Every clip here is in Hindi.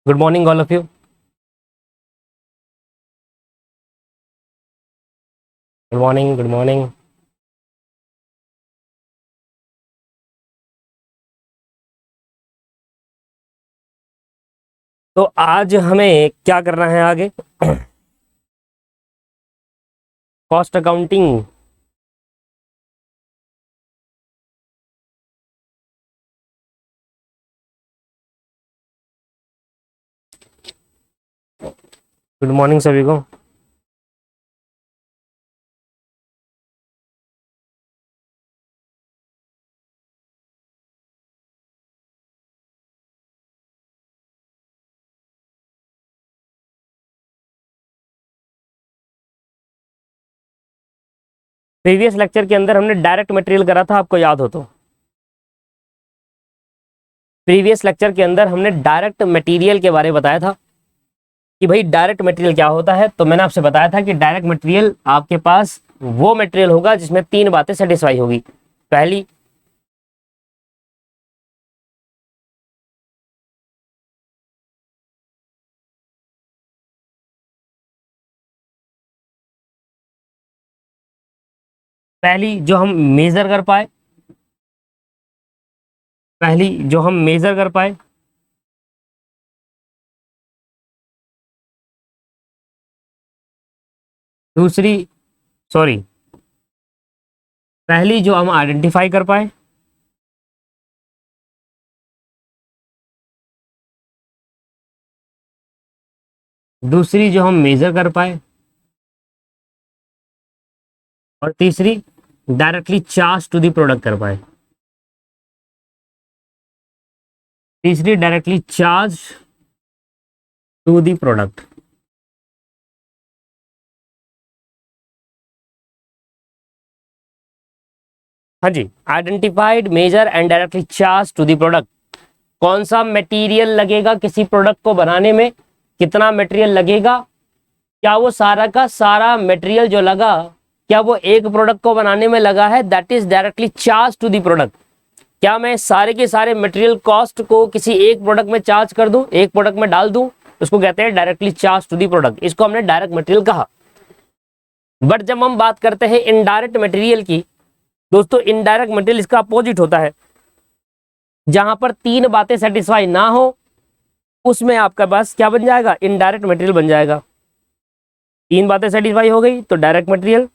Good morning all of you. Good morning, good morning. तो आज हमें क्या करना है आगे? Cost accounting. गुड मॉर्निंग सभी को। प्रीवियस लेक्चर के अंदर हमने डायरेक्ट मटेरियल करा था, आपको याद हो तो? प्रीवियस लेक्चर के अंदर हमने डायरेक्ट मटेरियल के बारे में बताया था कि भाई डायरेक्ट मटेरियल क्या होता है। तो मैंने आपसे बताया था कि डायरेक्ट मटेरियल आपके पास वो मटेरियल होगा जिसमें तीन बातें सेटिस्फाई होगी। पहली, जो हम मेजर कर पाए, पहली जो हम मेजर कर पाए। दूसरी, सॉरी, पहली जो हम आइडेंटिफाई कर पाए। दूसरी जो हम मेजर कर पाए। और तीसरी directly charge to the product कर पाए। तीसरी directly charge to the product. हाँ जी, identified, measure and directly charge to the product. कौन सा मटेरियल लगेगा किसी प्रोडक्ट को बनाने में, कितना मटेरियल लगेगा, क्या वो सारा का सारा मटेरियल जो लगा क्या वो एक प्रोडक्ट को बनाने में लगा है, that is directly charge to the product. क्या मैं सारे के सारे मटेरियल कॉस्ट को किसी एक प्रोडक्ट में चार्ज कर दूं, एक प्रोडक्ट में डाल दूं, उसको कहते हैं directly charge to the product. इसको हमने डायरेक्ट मटेरियल कहा। बट जब हम बात करते हैं इनडायरेक्ट मटेरियल की, दोस्तों इनडायरेक्ट मटेरियल इसका अपोजिट होता है। जहां पर तीन बातें सेटिस्फाई ना हो उसमें आपका पास क्या बन जाएगा, इनडायरेक्ट मटेरियल बन जाएगा। तीन बातें सेटिस्फाई हो गई तो डायरेक्ट मटेरियल,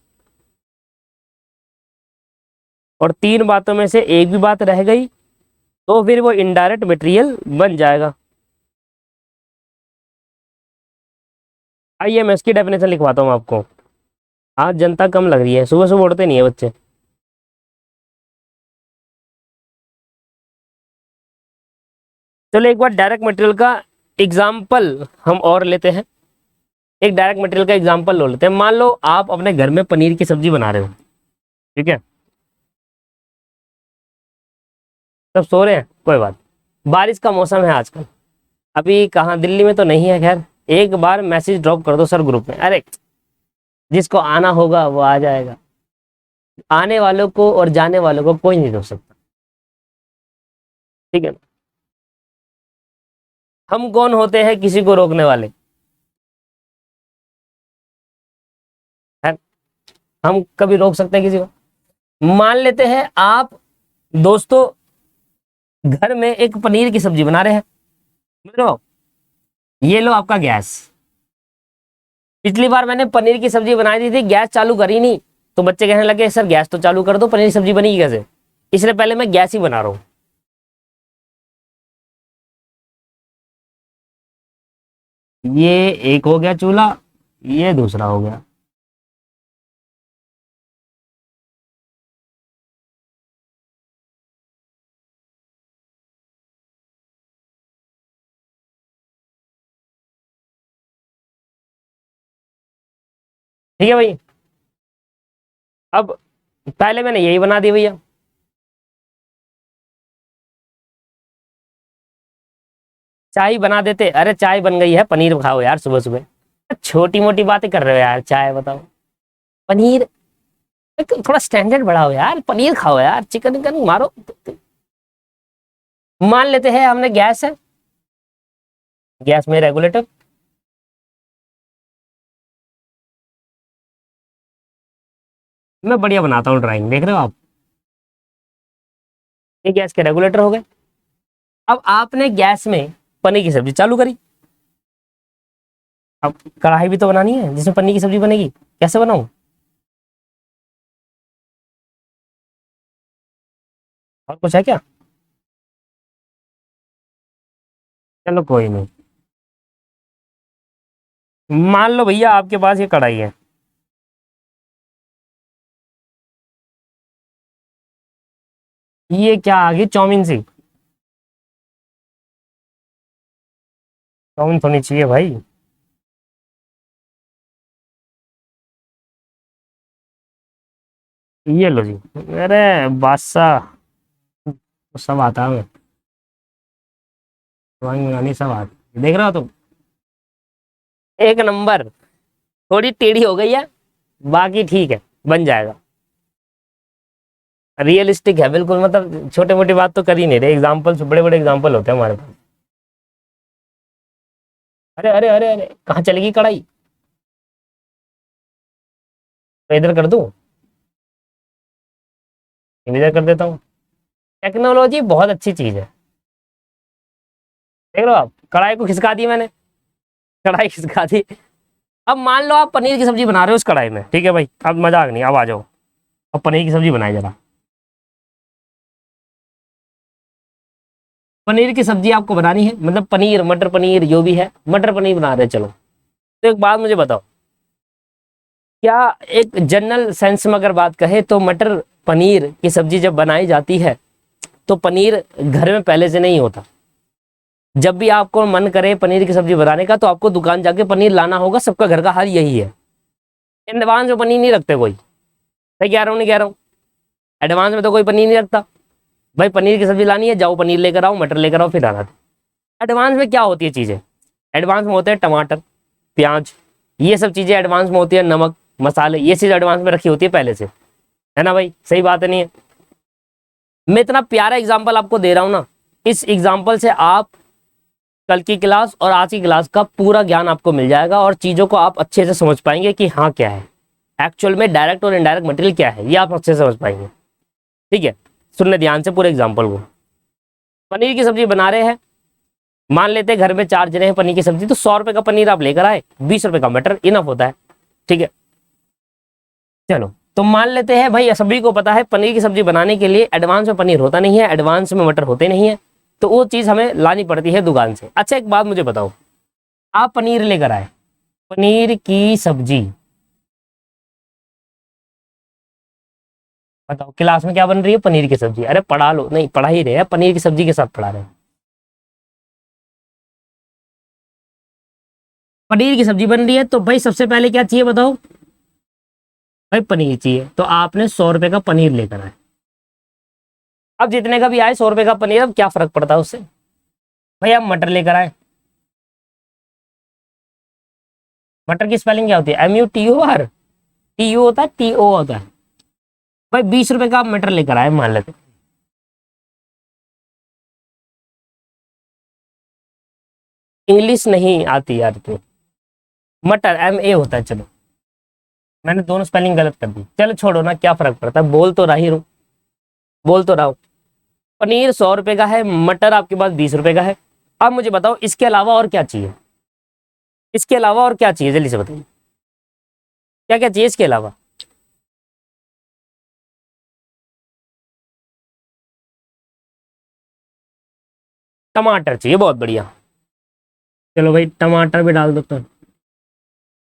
और तीन बातों में से एक भी बात रह गई तो फिर वो इनडायरेक्ट मटेरियल बन जाएगा। आइए मैं इसकी डेफिनेशन लिखवाता हूँ आपको। आज जनता कम लग रही है, सुबह सुबह उठते नहीं है बच्चे। चलो एक बार डायरेक्ट मटेरियल का एग्जाम्पल हम और लेते हैं। एक डायरेक्ट मटेरियल का एग्जाम्पल लो लेते हैं। मान लो आप अपने घर में पनीर की सब्जी बना रहे हो, ठीक है? सब सो रहे हैं, कोई बात। बारिश का मौसम है आजकल, अभी कहाँ, दिल्ली में तो नहीं है खैर। एक बार मैसेज ड्रॉप कर दो सर ग्रुप में, अरे जिसको आना होगा वो आ जाएगा। आने वालों को और जाने वालों को कोई नहीं रोक सकता, ठीक है ना? हम कौन होते हैं किसी को रोकने वाले? है? हम कभी रोक सकते हैं किसी को? मान लेते हैं आप दोस्तों घर में एक पनीर की सब्जी बना रहे हैं, समझ रहे हो? ये लो आपका गैस। पिछली बार मैंने पनीर की सब्जी बनाई दी थी, गैस चालू करी नहीं, तो बच्चे कहने लगे सर गैस तो चालू कर दो, पनीर की सब्जी बनेगी कैसे? इसलिए पहले मैं गैस ही बना रहा हूं। ये एक हो गया चूल्हा, ये दूसरा हो गया। ठीक है भाई। अब पहले मैंने यही बना दी भैया। चाय बना देते, अरे चाय बन गई है, पनीर खाओ यार सुबह सुबह। छोटी मोटी बातें कर रहे हो यार, चाय बताओ, पनीर। थोड़ा स्टैंडर्ड बढ़ाओ यार, पनीर खाओ यार, चिकन विकन मारो। मान लेते हैं हमने गैस है, गैस में रेगुलेटर, मैं बढ़िया बनाता हूँ ड्राइंग, देख रहे हो आप, ये गैस के रेगुलेटर हो गए। अब आपने गैस में पनीर की सब्जी चालू करी, अब कढ़ाई भी तो बनानी है जिसमें पनीर की सब्जी बनेगी, कैसे बनाऊं? और कुछ है क्या? चलो कोई नहीं, मान लो भैया आपके पास ये कढ़ाई है, ये क्या आ गई, चाउमीन सी, चाउमीन होनी चाहिए भाई। ये लो जी, अरे बादशाह, तो सब आता है, ड्राइंग बनानी सब आती है। देख रहे हो तुम, एक नंबर। थोड़ी टेढ़ी हो गई है, बाकी ठीक है, बन जाएगा। रियलिस्टिक है बिल्कुल, मतलब छोटे मोटी बात तो कर ही नहीं रहे, एग्जाम्पल बड़े बड़े एग्जाम्पल होते हैं हमारे पास। अरे अरे अरे अरे, कहाँ चलेगी कढ़ाई? तो इधर कर दूं, इधर कर देता हूँ। टेक्नोलॉजी बहुत अच्छी चीज है, देख लो आप, कढ़ाई को खिसका दी मैंने, कढ़ाई खिसका दी। अब मान लो आप पनीर की सब्जी बना रहे हो उस कढ़ाई में, ठीक है भाई, अब मजाक नहीं, अब आ जाओ, अब पनीर की सब्जी बनाई जरा। पनीर की सब्जी आपको बनानी है, मतलब पनीर मटर पनीर जो भी है, मटर पनीर बना रहे हैं, चलो। तो एक बात मुझे बताओ, क्या एक जनरल सेंस में अगर बात कहे तो मटर पनीर की सब्जी जब बनाई जाती है तो पनीर घर में पहले से नहीं होता। जब भी आपको मन करे पनीर की सब्जी बनाने का तो आपको दुकान जाके पनीर लाना होगा, सबका घर का हाल यही है। एडवांस में पनीर नहीं रखते कोई, सही कह रहा हूँ नहीं कह रहा हूँ? एडवांस में तो कोई पनीर नहीं रखता। भाई पनीर की सब्जी लानी है, जाओ पनीर लेकर आओ, मटर लेकर आओ, फिर आना। एडवांस में क्या होती है चीजें? एडवांस में होते हैं टमाटर, प्याज, ये सब चीजें एडवांस में होती है, नमक, मसाले, ये चीज एडवांस में रखी होती है पहले से, है ना भाई? सही बात है नहीं है? मैं इतना प्यारा एग्जाम्पल आपको दे रहा हूं ना, इस एग्जाम्पल से आप कल की क्लास और आज की क्लास का पूरा ज्ञान आपको मिल जाएगा और चीजों को आप अच्छे से समझ पाएंगे कि हाँ क्या है एक्चुअल में, डायरेक्ट और इनडायरेक्ट मटेरियल क्या है, ये आप अच्छे से समझ पाएंगे। ठीक है, सुनने ध्यान से पूरे एग्जाम्पल को। पनीर की सब्जी बना रहे हैं, मान लेते हैं घर में 4 जने हैं, पनीर की सब्जी, तो 100 रुपए का पनीर आप लेकर आए, 20 रुपए का मटर इनफ होता है। ठीक है, चलो तो मान लेते हैं भाई सभी को पता है पनीर की सब्जी बनाने के लिए एडवांस में पनीर होता नहीं है, एडवांस में मटर होते नहीं है, तो वो चीज हमें लानी पड़ती है दुकान से। अच्छा एक बात मुझे बताओ, आप पनीर लेकर आए, पनीर की सब्जी, बताओ क्लास में क्या बन रही है? पनीर की सब्जी। अरे पढ़ा लो, नहीं पढ़ा ही रहे हैं, पनीर की सब्जी के साथ पढ़ा रहे हैं। पनीर की सब्जी बन रही है तो भाई सबसे पहले क्या चाहिए बताओ? भाई पनीर चाहिए, तो आपने 100 रुपए का पनीर लेकर आए। अब जितने का भी आए 100 रुपए का पनीर, अब क्या फर्क पड़ता है उससे? भाई आप मटर लेकर आए, मटर की स्पेलिंग क्या होती है? MUTOR, TU होता है, TO होता है। भाई 20 रुपए का आप मटर लेकर आए मान लेते, इंग्लिश नहीं आती यार तो, मटर MA होता है। चलो मैंने दोनों स्पेलिंग गलत कर दी, चलो छोड़ो ना, क्या फर्क पड़ता है, बोल तो रहा ही हूँ, बोल तो रहा हूँ। पनीर 100 रुपए का है, मटर आपके पास 20 रुपए का है। अब मुझे बताओ इसके अलावा और क्या चाहिए? इसके अलावा और क्या चाहिए, जल्दी से बताइए, क्या क्या चाहिए इसके अलावा? टमाटर चाहिए, बहुत बढ़िया। चलो भाई टमाटर भी डाल दो, तो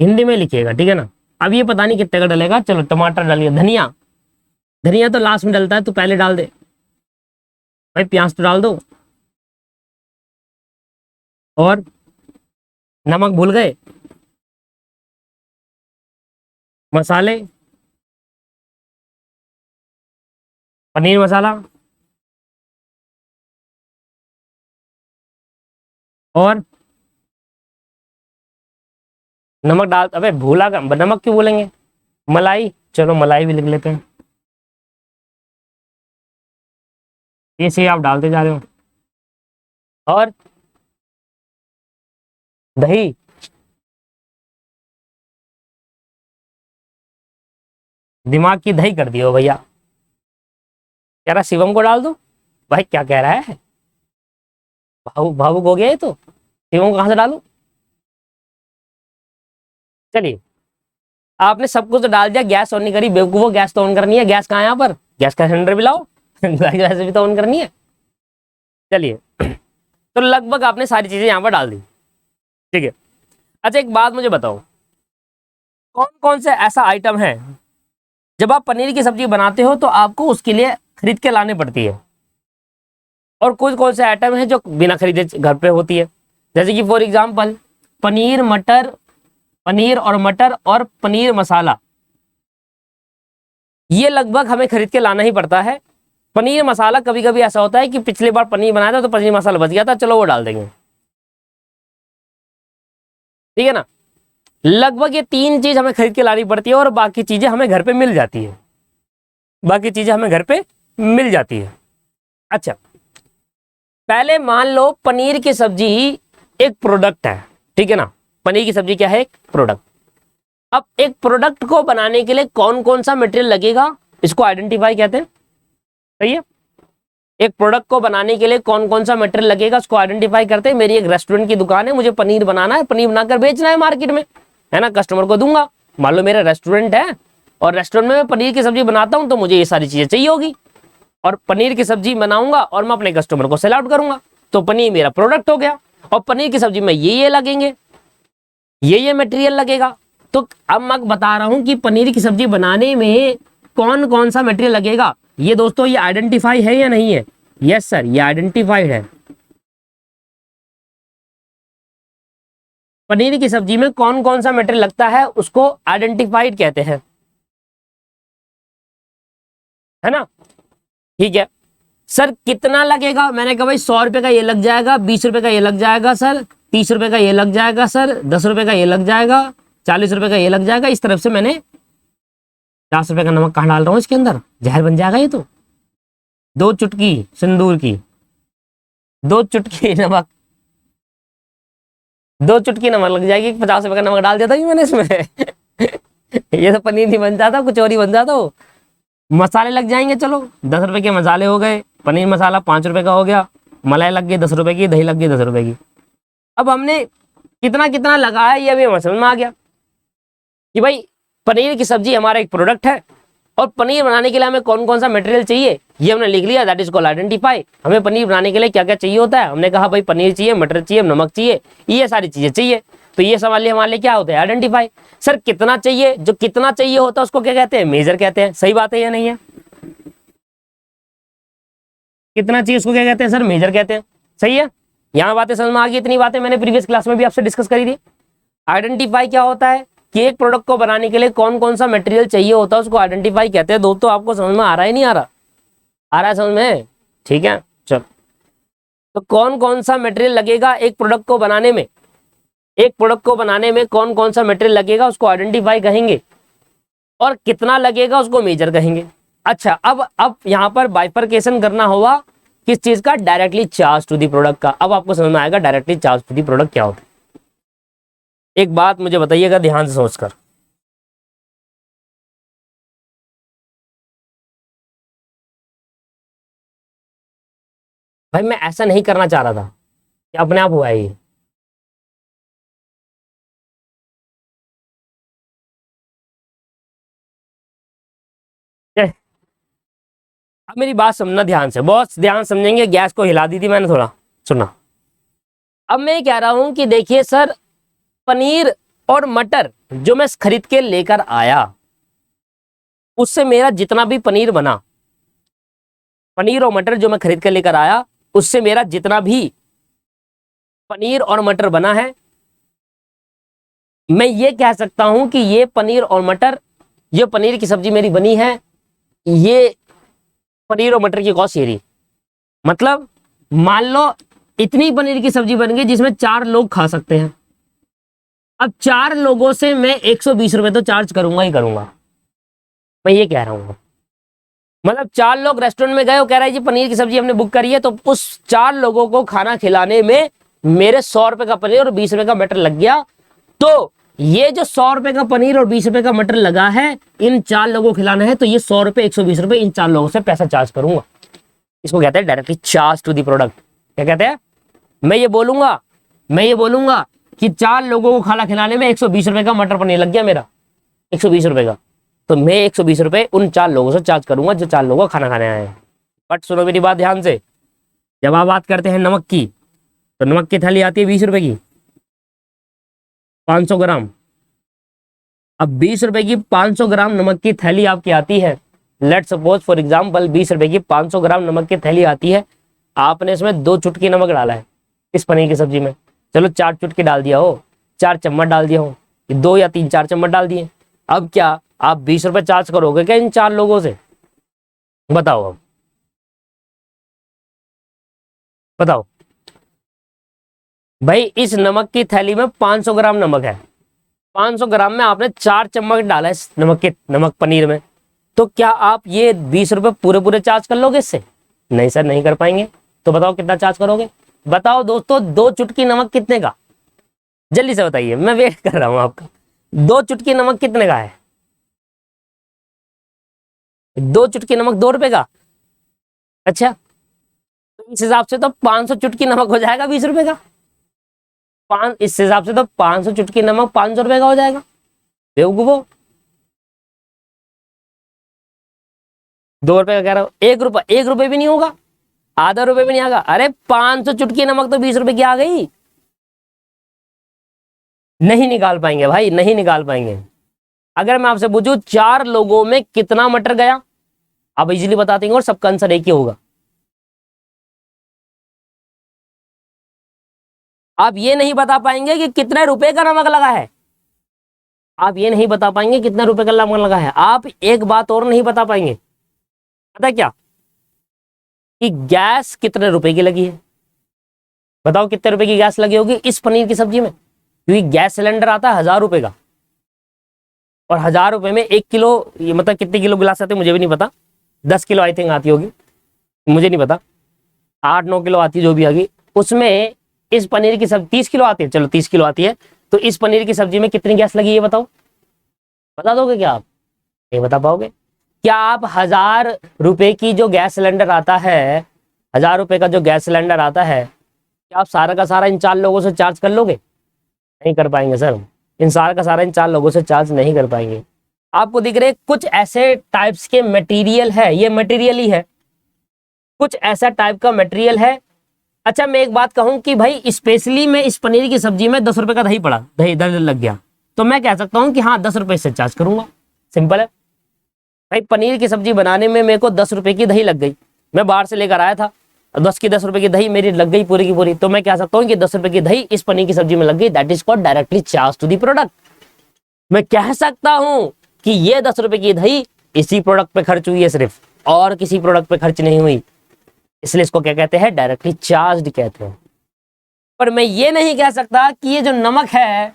हिंदी में लिखिएगा ठीक है ना। अब ये पता नहीं कितने का डलेगा, चलो टमाटर डालिए। धनिया, धनिया तो लास्ट में डलता है, तो पहले डाल दे। भाई प्याज तो डाल दो। और नमक भूल गए? मसाले, पनीर मसाला, और नमक डाल, अबे भूला का नमक क्यों बोलेंगे, मलाई, चलो मलाई भी लिख लेते हैं। ये से आप डालते जा रहे हो। और दही, दिमाग की दही कर दियो भैया। कह रहा शिवम को डाल दो। भाई क्या कह रहा है, भावुक हो गया ये तो। शिवम को कहां से डालू? चलिए, आपने सब कुछ तो डाल दिया, गैस ऑन नहीं करी बेवकूफो। गैस तो ऑन करनी है। गैस कहाँ है यहाँ पर? गैस का सिलेंडर भी लाओ। गैस भी तो ऑन करनी है। चलिए, तो लगभग आपने सारी चीजें यहाँ पर डाल दी, ठीक है। अच्छा एक बात मुझे बताओ, कौन कौन से ऐसा आइटम है जब आप पनीर की सब्जी बनाते हो तो आपको उसके लिए खरीद के लाने पड़ती है, और कुछ कौन से आइटम है जो बिना खरीदे घर पे होती है? जैसे कि फॉर एग्जाम्पल पनीर मटर, पनीर और मटर और पनीर मसाला, ये लगभग हमें खरीद के लाना ही पड़ता है। पनीर मसाला कभी कभी ऐसा होता है कि पिछली बार पनीर बनाया था तो पनीर मसाला बच गया था, चलो वो डाल देंगे, ठीक है ना। लगभग ये तीन चीज हमें खरीद के लानी पड़ती है और बाकी चीजें हमें घर पे मिल जाती है, बाकी चीजें हमें घर पे मिल जाती है। अच्छा, पहले मान लो पनीर की सब्जी एक प्रोडक्ट है, ठीक है ना। पनीर की सब्जी क्या है? एक प्रोडक्ट। अब एक प्रोडक्ट को बनाने के लिए कौन कौन सा मटेरियल लगेगा, इसको आइडेंटिफाई कहते हैं, सही है। एक प्रोडक्ट को बनाने के लिए कौन कौन सा मटेरियल लगेगा उसको आइडेंटिफाई करते हैं। मेरी एक रेस्टोरेंट की दुकान है, मुझे पनीर बनाना है, पनीर बनाकर बेचना है मार्केट में, है ना, कस्टमर को दूंगा। मान लो मेरा रेस्टोरेंट है और रेस्टोरेंट में मैं पनीर की सब्जी बनाता हूं, तो मुझे ये सारी चीजें चाहिए होगी, और पनीर की सब्जी बनाऊंगा और मैं अपने कस्टमर को सेल आउट करूंगा, तो पनीर मेरा प्रोडक्ट हो गया। और पनीर की सब्जी में ये लगेंगे, ये मटेरियल लगेगा। तो अब मैं बता रहा हूं कि पनीर की सब्जी बनाने में कौन कौन सा मटेरियल लगेगा। ये दोस्तों ये आइडेंटिफाई है या नहीं है? यस सर, ये आइडेंटिफाइड है। पनीर की सब्जी में कौन कौन सा मटेरियल लगता है उसको आइडेंटिफाइड कहते हैं, है ना। ठीक है सर, कितना लगेगा? मैंने कहा भाई 100 रुपए का ये लग जाएगा, 20 रुपए का ये लग जाएगा सर, 30 रुपए का ये लग जाएगा सर, 10 रुपए का ये लग जाएगा, 40 रुपए का ये लग जाएगा। इस तरफ से मैंने 50 रुपए का नमक कहाँ डाल रहा हूँ इसके अंदर, जहर बन जाएगा ये तो। 2 चुटकी सिंदूर की, 2 चुटकी नमक, 2 चुटकी नमक लग जाएगी। 50 रुपए का नमक डाल दिया था मैंने इसमें। ये तो पनीर नहीं बन जाता, कुछ और ही बन जाता। मसाले लग जाएंगे, चलो 10 रुपए के मसाले हो गए, पनीर मसाला 5 रुपए का हो गया, मलाई लग गई 10 रुपए की, दही लग गई 10 रुपए की। अब हमने कितना कितना लगाया ये अभी हमें समझ में आ गया कि भाई पनीर की सब्जी हमारा एक प्रोडक्ट है, और पनीर बनाने के लिए हमें कौन कौन सा मटेरियल चाहिए ये हमने लिख लिया, दैट इज कॉल्ड आइडेंटिफाई। हमें पनीर बनाने के लिए क्या क्या चाहिए होता है, हमने कहा भाई पनीर चाहिए, मटर चाहिए, नमक चाहिए, ये सारी चीजें चाहिए। तो ये सवाल हमारे लिए क्या होता है? आइडेंटिफाई। सर कितना चाहिए? जो कितना चाहिए होता है उसको क्या कहते हैं? मेजर कहते हैं। सही बात है या नहीं है? कितना चाहिए उसको क्या कहते हैं सर? मेजर कहते हैं। सही है, यहाँ बातें समझ में आ गई। इतनी बातें मैंने प्रीवियस क्लास में भी आपसे डिस्कस करी थी। आइडेंटिफाई क्या होता है कि एक प्रोडक्ट को बनाने के लिए कौन कौन सा मटेरियल चाहिए होता है उसको आइडेंटिफाई कहते हैं। दोस्तों आपको समझ में आ रहा है नहीं आ रहा? आ रहा है समझ में? ठीक है चलो, तो कौन कौन सा मटेरियल लगेगा एक प्रोडक्ट को बनाने में, एक प्रोडक्ट को बनाने में कौन कौन सा मटेरियल लगेगा उसको आइडेंटिफाई कहेंगे, और कितना लगेगा उसको मेजर कहेंगे। अच्छा, अब यहाँ पर बाइफरकेशन करना होगा किस चीज का? Directly charge to the product का। अब आपको समझ में आएगा directly charge to the product क्या होता है। एक बात मुझे बताइएगा ध्यान से सोचकर, भाई मैं ऐसा नहीं करना चाह रहा था कि अपने आप हुआ है ये। अब मेरी बात समझना ध्यान से, बहुत ध्यान समझेंगे। गैस को हिला दी थी मैंने थोड़ा, सुना। अब मैं कह रहा हूं कि देखिए सर, पनीर और मटर जो मैं खरीद के लेकर आया, उससे मेरा जितना भी पनीर बना, पनीर और मटर जो मैं खरीद कर लेकर आया, उससे मेरा जितना भी पनीर और मटर बना है, मैं ये कह सकता हूं कि ये पनीर और मटर, ये पनीर की सब्जी मेरी बनी है, ये पनीर और मटर की कॉस्ट ये रही। मतलब मान लो इतनी पनीर की सब्जी बन गई जिसमें 4 लोग खा सकते हैं। अब 4 लोगों से मैं 120 रुपए तो चार्ज करूंगा ही करूंगा, मैं ये कह रहा हूं। मतलब 4 लोग रेस्टोरेंट में गए, वो कह रहा है जी पनीर की सब्जी हमने बुक करी है, तो उस 4 लोगों को खाना खिलाने में मेरे 100 रुपए का पनीर और 20 रुपए का मटर लग गया, तो ये जो 100 रुपए का पनीर और 20 रुपए का मटर लगा है, इन 4 लोगों को खिलाना है, तो ये 100 रुपए 120 रुपए इन 4 लोगों से पैसा चार्ज करूंगा। इसको कहते हैं directly charge to the product. क्या कहते हैं? मैं ये बोलूंगा कि 4 लोगों को खाना खिलाने में 120 रुपए का मटर पनीर लग गया मेरा, 120 रुपए का, तो मैं 120 रुपए उन 4 लोगों से चार्ज करूंगा जो 4 लोगों को खाना खाने आए हैं। बट सुनो मेरी बात ध्यान से, जब आप बात करते हैं नमक की, तो नमक की थैली आती है 20 रुपए की, 500 ग्राम। अब 20 रुपए की 500 ग्राम नमक की थैली आपकी आती है, लेट सपोज फॉर एग्जाम्पल 20 रुपए की 500 ग्राम नमक की थैली आती है, आपने इसमें 2 चुटकी नमक डाला है इस पनीर की सब्जी में, चलो 4 चुटकी डाल दिया हो, 4 चम्मच डाल दिया हो, 2 या 3 4 चम्मच डाल दिए। अब क्या आप 20 रुपए चार्ज करोगे क्या इन 4 लोगों से? बताओ, अब बताओ भाई, इस नमक की थैली में 500 ग्राम नमक है, 500 ग्राम में आपने 4 चम्मच डाला है नमक पनीर में, तो क्या आप ये 20 रुपए पूरे पूरे चार्ज कर लोगे इससे? नहीं सर, नहीं कर पाएंगे। तो बताओ कितना चार्ज करोगे? बताओ दोस्तों, 2 चुटकी नमक कितने का? जल्दी से बताइए, मैं वेट कर रहा हूं आपका। 2 चुटकी नमक कितने का है? 2 चुटकी नमक 2 रुपए का। अच्छा, तो इस हिसाब से तो 500 चुटकी नमक हो जाएगा 20 रुपए का। इस हिसाब से तो 500 चुटकी नमक 500 रुपए का हो जाएगा। बेवकूफो, 2 रुपए का कह रहा हूं, 1 रुपए भी नहीं होगा, आधा रुपए भी नहीं आएगा। अरे 500 चुटकी नमक तो 20 रुपए की आ गई। नहीं निकाल पाएंगे भाई, नहीं निकाल पाएंगे। अगर मैं आपसे पूछूं 4 लोगों में कितना मटर गया, आप इजीली बता देंगे और सबका आंसर एक ही होगा। आप ये नहीं बता पाएंगे कि कितने रुपए का नमक लगा है, आप ये नहीं बता पाएंगे कितने रुपए का नमक लगा है। आप एक बात और नहीं बता पाएंगे, पता क्या? कि गैस कितने रुपए की लगी है। बताओ कितने रुपए की गैस लगी होगी इस पनीर की सब्जी में, क्योंकि गैस सिलेंडर आता है 1000 रुपए का, और 1000 रुपए में 1 किलो, ये मतलब कितने किलो गिलास आते हैं मुझे भी नहीं पता, 10 किलो आई थिंक आती होगी, मुझे नहीं पता, 8-9 किलो आती है जो भी आगी, उसमें इस पनीर की सब्जी 30 किलो आती है, चलो 30 किलो आती है, तो इस पनीर की सब्जी में कितनी गैस लगी है बताओ? बता दोगे क्या आप? नहीं बता पाओगे। क्या आप 1000 रुपए की जो गैस सिलेंडर आता है, 1000 रुपए का जो गैस सिलेंडर आता है, क्या आप सारा का सारा इन 4 लोगों से चार्ज कर लोगे? नहीं कर पाएंगे सर, इन सारा का सारा इन 4 लोगों से चार्ज नहीं कर पाएंगे। आपको दिख रहे कुछ ऐसे टाइप्स के मटेरियल है, ये मटेरियल ही है, कुछ ऐसा टाइप का मटेरियल है। अच्छा, मैं एक बात कहूं कि भाई स्पेशली मैं इस पनीर की सब्जी में 10 रुपए का दही पड़ा, दही इधर लग गया, तो मैं कह सकता हूं कि हाँ 10 रुपए से चार्ज करूंगा। सिंपल है भाई, पनीर की सब्जी बनाने में मेरे को 10 रुपए की दही लग गई, मैं बाहर से लेकर आया था, 10 रुपए की दही मेरी लग गई पूरी की पूरी, तो मैं कह सकता हूँ कि 10 रुपए की दही इस पनीर की सब्जी में लग गई, that is called directly charge to the product. मैं कह सकता हूं कि ये 10 रुपए की दही इसी प्रोडक्ट पे खर्च हुई है सिर्फ, और किसी प्रोडक्ट पे खर्च नहीं हुई, इसलिए इसको क्या कहते हैं? डायरेक्टली चार्ज कहते हैं। पर मैं ये नहीं कह सकता कि ये जो नमक है,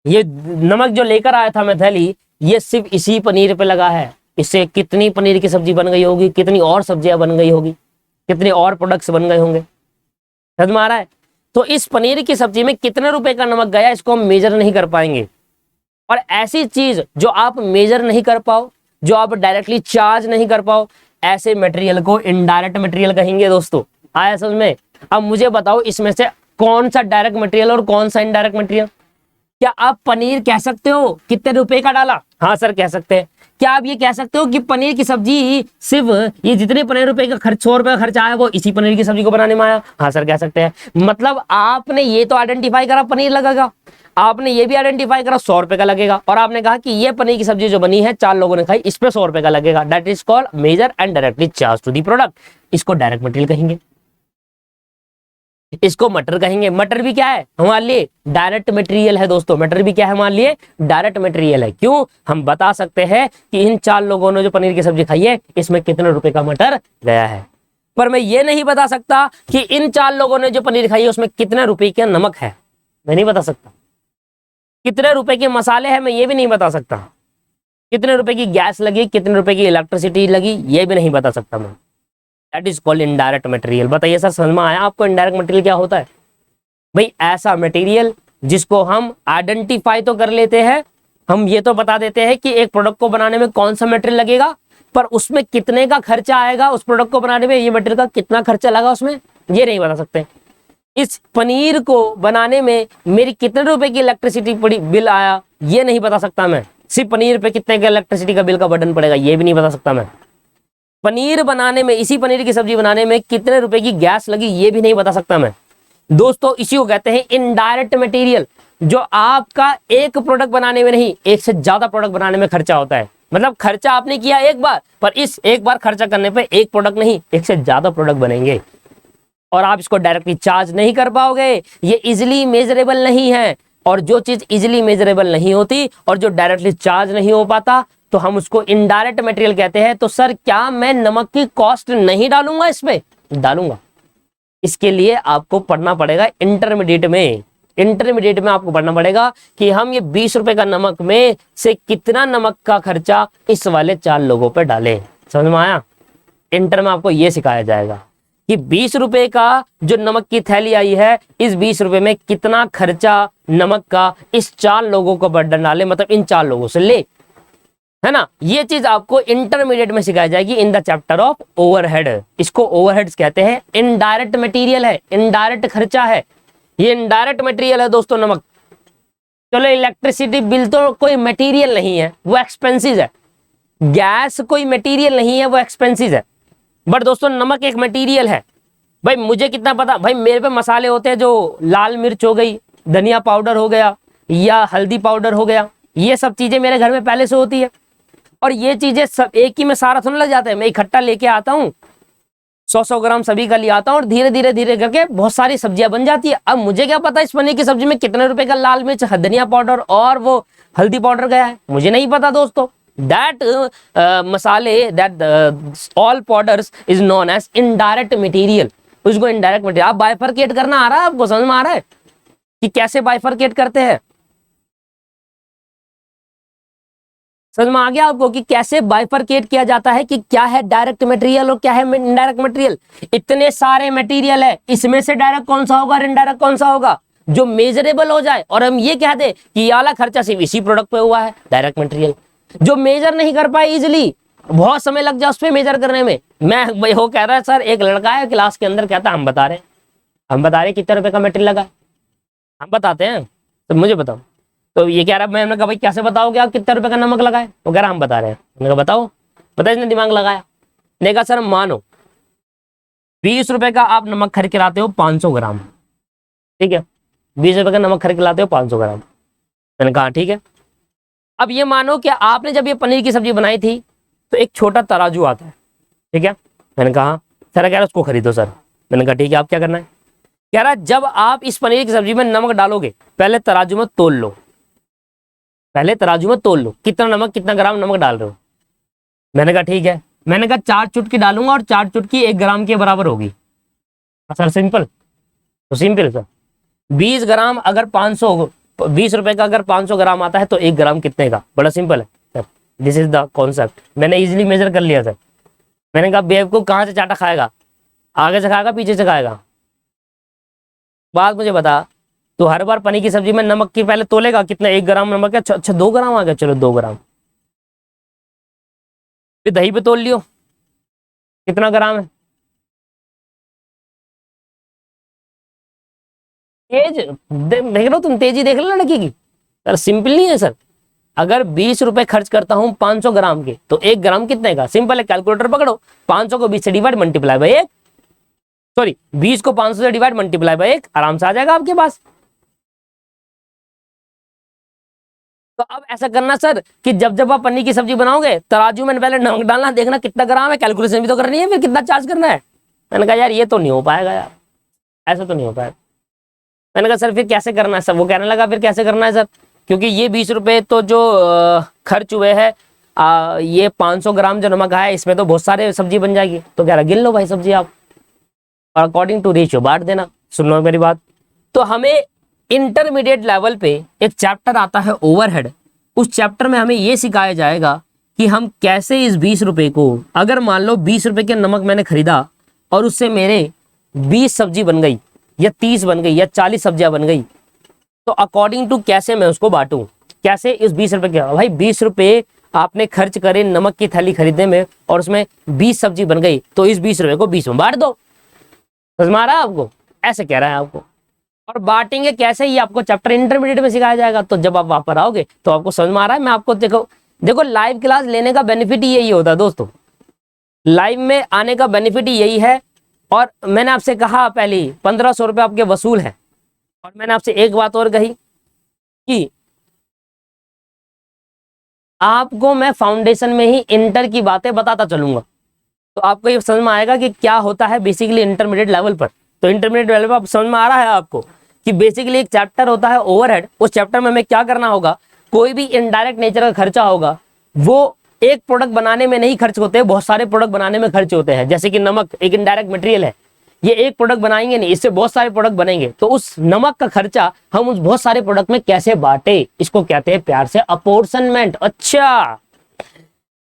ये नमक जो लेकर आया था मैं थैली, ये सिर्फ इसी पनीर पे लगा है, इससे कितनी पनीर की सब्जी बन गई होगी, कितनी और सब्जियां बन गई होगी, कितने और प्रोडक्ट्स बन गए होंगे। समझ में आ रहा है? तो इस पनीर की सब्जी में कितने रुपए का नमक गया, इसको हम मेजर नहीं कर पाएंगे। और ऐसी चीज जो आप मेजर नहीं कर पाओ, जो आप डायरेक्टली चार्ज नहीं कर पाओ, ऐसे मटेरियल को इनडायरेक्ट मटेरियल कहेंगे दोस्तों। आया समझ में? अब मुझे बताओ इसमें से कौन सा डायरेक्ट मटेरियल और कौन सा इनडायरेक्ट मटेरियल? क्या आप पनीर कह सकते हो कितने रुपए का डाला? हाँ सर कह सकते हैं। क्या आप ये कह सकते हो कि पनीर की सब्जी सिर्फ ये जितने पनीर रुपए का खर्च 100 रुपए का खर्चा आया वो इसी पनीर की सब्जी को बनाने में आया? हाँ सर कह सकते हैं। मतलब आपने ये तो आइडेंटिफाई करा पनीर लगेगा, आपने ये भी आइडेंटिफाई करा 100 रुपए का लगेगा, और आपने कहा कि ये पनीर की सब्जी जो बनी है 4 लोगों ने खाई, इस पे 100 रुपए का लगेगा। That is called measure and directly charge to the product. इसको डायरेक्ट मटेरियल कहेंगे, इसको मटर कहेंगे। मटर भी क्या है हमारे लिए? डायरेक्ट मटेरियल है दोस्तों। मटर भी क्या है हमारे लिए? डायरेक्ट मटेरियल है। क्यों? हम बता सकते हैं कि इन 4 लोगों ने जो पनीर की सब्जी खाई है इसमें कितने रुपए का मटर गया है, पर मैं ये नहीं बता सकता कि इन 4 लोगों ने जो पनीर खाई है उसमें कितने रुपए का नमक है, मैं नहीं बता सकता। कितने रुपए के मसाले हैं मैं ये भी नहीं बता सकता। कितने रुपए की गैस लगी, कितने रुपए की इलेक्ट्रिसिटी लगी, ये भी नहीं बता सकता मैं। That is called indirect material. बताइए सर समझ में आया आपको इनडायरेक्ट मटेरियल क्या होता है? भाई ऐसा मटेरियल जिसको हम आइडेंटिफाई तो कर लेते हैं, हम ये तो बता देते हैं कि एक प्रोडक्ट को बनाने में कौन सा मटेरियल लगेगा, पर उसमें कितने का खर्चा आएगा, उस प्रोडक्ट को बनाने में ये मटेरियल का कितना खर्चा लगा उसमें, ये नहीं बता सकते। इस पनीर को बनाने में मेरी कितने रुपए की इलेक्ट्रिसिटी पड़ी बिल आया, ये नहीं बता सकता मैं। सिर्फ पनीर पे कितने का इलेक्ट्रिसिटी का बिल का बर्डन पड़ेगा, ये भी नहीं बता सकता मैं। पनीर बनाने में, इसी पनीर की सब्जी बनाने में कितने रुपए की गैस लगी, ये भी नहीं बता सकता मैं। दोस्तों इसी को कहते हैं इनडायरेक्ट मटेरियल, जो आपका एक प्रोडक्ट बनाने में नहीं, एक से ज्यादा प्रोडक्ट बनाने में खर्चा होता है। मतलब खर्चा आपने किया एक बार, पर इस एक बार खर्चा करने पे एक प्रोडक्ट नहीं, एक से ज्यादा प्रोडक्ट बनेंगे और आप इसको डायरेक्टली चार्ज नहीं कर पाओगे। ये इजिली मेजरेबल नहीं है, और जो चीज इजिली मेजरेबल नहीं होती और जो डायरेक्टली चार्ज नहीं हो पाता, तो हम उसको इनडायरेक्ट मटेरियल कहते हैं। तो सर क्या मैं नमक की कॉस्ट नहीं डालूंगा इसमें? डालूंगा। इसके लिए आपको पढ़ना पड़ेगा इंटरमीडिएट में। इंटरमीडिएट में आपको पढ़ना पड़ेगा कि हम ये 20 रुपए का नमक में से कितना नमक का खर्चा इस वाले 4 लोगों पे डालें। समझ में आया? इंटर में आपको ये सिखाया जाएगा कि 20 रुपए का जो नमक की थैली आई है, इस 20 रुपए में कितना खर्चा नमक का इस 4 लोगों को बर्डन डाले, मतलब इन 4 लोगों से ले, है ना। ये चीज आपको इंटरमीडिएट में सिखाई जाएगी in the chapter of overhead. इसको ओवरहेड्स कहते हैं। इनडायरेक्ट मटेरियल है, इनडायरेक्ट खर्चा है, ये इनडायरेक्ट मटेरियल है दोस्तों नमक। चलो इलेक्ट्रिसिटी बिल तो कोई मटेरियल नहीं है, वो एक्सपेंसिव है। गैस कोई मटेरियल नहीं है, वो एक्सपेंसिव है। बट दोस्तों नमक एक मटेरियल है। भाई मुझे कितना पता, भाई मेरे पे मसाले होते हैं, जो लाल मिर्च हो गई, धनिया पाउडर हो गया या हल्दी पाउडर हो गया, ये सब चीजें मेरे घर में पहले से होती है। और ये चीजें सब एक ही में सारा थोड़ा लग जाता है। मैं इकट्ठा लेके आता हूँ, 100 ग्राम सभी का ले आता हूँ, और धीरे धीरे धीरे करके बहुत सारी सब्जियां बन जाती है। अब मुझे क्या पता इस पनीर की सब्जी में कितने रुपए का लाल मिर्च, धनिया पाउडर और वो हल्दी पाउडर गया है, मुझे नहीं पता दोस्तों। दैट मसाले, that all powders is known as indirect material. उसको इनडायरेक्ट मटेरियल, आप बाइफरकेट करना आ रहा है आपको? समझ में आ रहा है कि कैसे बाइफरकेट करते हैं? समझ में आ गया आपको कि कैसे बाइफरकेट किया जाता है कि क्या है डायरेक्ट मटेरियल और क्या है इनडायरेक्ट मटेरियल। इतने सारे मटेरियल है, इसमें से डायरेक्ट कौन सा होगा और इनडायरेक्ट कौन सा होगा? जो मेजरेबल हो जाए और हम ये कह दे कि ये वाला खर्चा सिर्फ इसी प्रोडक्ट पे हुआ है, डायरेक्ट मटेरियल। जो मेजर नहीं कर पाए इजिली, बहुत समय लग जाए उस पर मेजर करने में। मैं वो कह रहा है सर, एक लड़का है क्लास के अंदर, कहता हम बता रहे कितने रुपए का मटेरियल लगा, हम बताते हैं, तो मुझे बताओ। तो ये कह रहा है, मैंने कहा भाई कैसे बताओगे आप कितने रुपए का नमक लगाए? वो कह रहा हम बता रहे हैं। मैंने कहा बताओ, पता इसने दिमाग लगाया। मैंने कहा सर मानो 20 रुपए का आप नमक खरीद के लाते हो 500 ग्राम, ठीक है, 20 रुपए का नमक खरीद के लाते हो 500 ग्राम। मैंने कहा ठीक है। अब ये मानो कि आपने जब ये पनीर की सब्जी बनाई थी तो एक छोटा तराजू आता है, ठीक है। मैंने कहा सर, कह रहा उसको खरीदो सर। मैंने कहा ठीक है, आप क्या करना है? कह रहा जब आप इस पनीर की सब्जी में नमक डालोगे, पहले तराजू में तोल लो, पहले तराजू में तोल लो कितना नमक, कितना ग्राम नमक डाल रहे हो। मैंने कहा ठीक है। मैंने कहा 4 चुटकी डालूंगा और 4 चुटकी 1 ग्राम के बराबर होगी। सर सिंपल, तो सिंपल सर, 20 ग्राम अगर 500, 20 रुपए का अगर 500 ग्राम आता है तो 1 ग्राम कितने का? बड़ा सिंपल है sir, this is the concept. मैंने इजिली मेजर कर लिया सर। मैंने कहा बेवकूफ कहाँ से चाटा खाएगा, आगे से खाएगा पीछे से खाएगा? बात मुझे बता, तो हर बार पनीर की सब्जी में नमक की पहले तोलेगा कितना? 1 ग्राम नमक है, अच्छा 2 ग्राम आ गया, चलो 2 ग्राम। फिर दही पे तोल लियो कितना ग्राम है। तेज देख लो तुम, तेजी देख लो लड़की की। सर सिंपल नहीं है सर, अगर 20 रुपए खर्च करता हूं 500 ग्राम के, तो 1 ग्राम कितने का? सिंपल है, कैलकुलेटर पकड़ो, 500 को 20 से डिवाइड, मल्टीप्लाई बाय 1, सॉरी 20 को 500 से डिवाइड, मल्टीप्लाई बाय 1, आराम से आ जाएगा आपके पास। तो अब ऐसा करना सर कि जब जब आप पनीर की सब्जी बनाओगे, तराजू में पहले नमक डालना, देखना कितना ग्राम है, कैलकुलेशन भी तो करनी है, फिर कितना चार्ज करना है। मैंने कहा यार ये तो नहीं हो पाएगा यार, ऐसा तो नहीं हो पाएगा। मैंने कहा सर फिर कैसे करना है सर? वो कहने लगा फिर कैसे करना है सर, क्योंकि ये 20 रुपए तो जो खर्च हुए हैं, ये 500 ग्राम जो नमक है इसमें तो बहुत सारे सब्जी बन जाएगी। तो कह रहा गिन लो भाई सब्जी आप, और अकॉर्डिंग टू रेशियो बांट देना। सुन लो मेरी बात। तो हमें इंटरमीडिएट लेवल पे एक चैप्टर आता है ओवरहेड, उस चैप्टर में हमें ये सिखाया जाएगा कि हम कैसे इस 20 रुपए को, अगर मान लो 20 रुपए के नमक मैंने खरीदा और उससे मेरे 20 सब्जी बन गई, या 30 बन गई या 40 सब्जियां बन गई, तो अकॉर्डिंग टू कैसे मैं उसको बांटूं, कैसे इस 20 रुपए के, भाई 20 रुपए आपने खर्च करे नमक की थैली खरीदने में और उसमें 20 सब्जी बन गई, तो इस 20 रुपए को 20 में बांट दो। समझ में आ रहा है आपको? ऐसे कह रहा है आपको। और बांटेंगे कैसे, ये आपको चैप्टर इंटरमीडिएट में सिखाया जाएगा। तो जब आप वहां पर आओगे तो आपको समझ में आ रहा है। मैं आपको देखो लाइव क्लास लेने का बेनिफिट ही यही होता है दोस्तों, लाइव में आने का बेनिफिट ही यही है। और मैंने आपसे कहा पहले 1500 रुपये आपके वसूल है। और मैंने आपसे एक बात और कही कि आपको मैं फाउंडेशन में ही इंटर की बातें बताता चलूंगा, तो आपको ये समझ में आएगा कि क्या होता है बेसिकली इंटरमीडिएट लेवल पर। तो इंटरमीडिएट लेवल पर आप समझ में आ रहा है आपको कि बेसिकली एक चैप्टर होता है ओवरहेड, उस चैप्टर में हमें क्या करना होगा, कोई भी इनडायरेक्ट नेचर का खर्चा होगा वो एक प्रोडक्ट बनाने में नहीं खर्च होते, बहुत सारे प्रोडक्ट बनाने में खर्च होते हैं। जैसे कि नमक एक इनडायरेक्ट मटेरियल है, ये एक प्रोडक्ट बनाएंगे नहीं, इससे बहुत सारे प्रोडक्ट बनेंगे, तो उस नमक का खर्चा हम उस बहुत सारे प्रोडक्ट में कैसे बांटे, इसको कहते हैं प्यार से अपॉर्शनमेंट। अच्छा,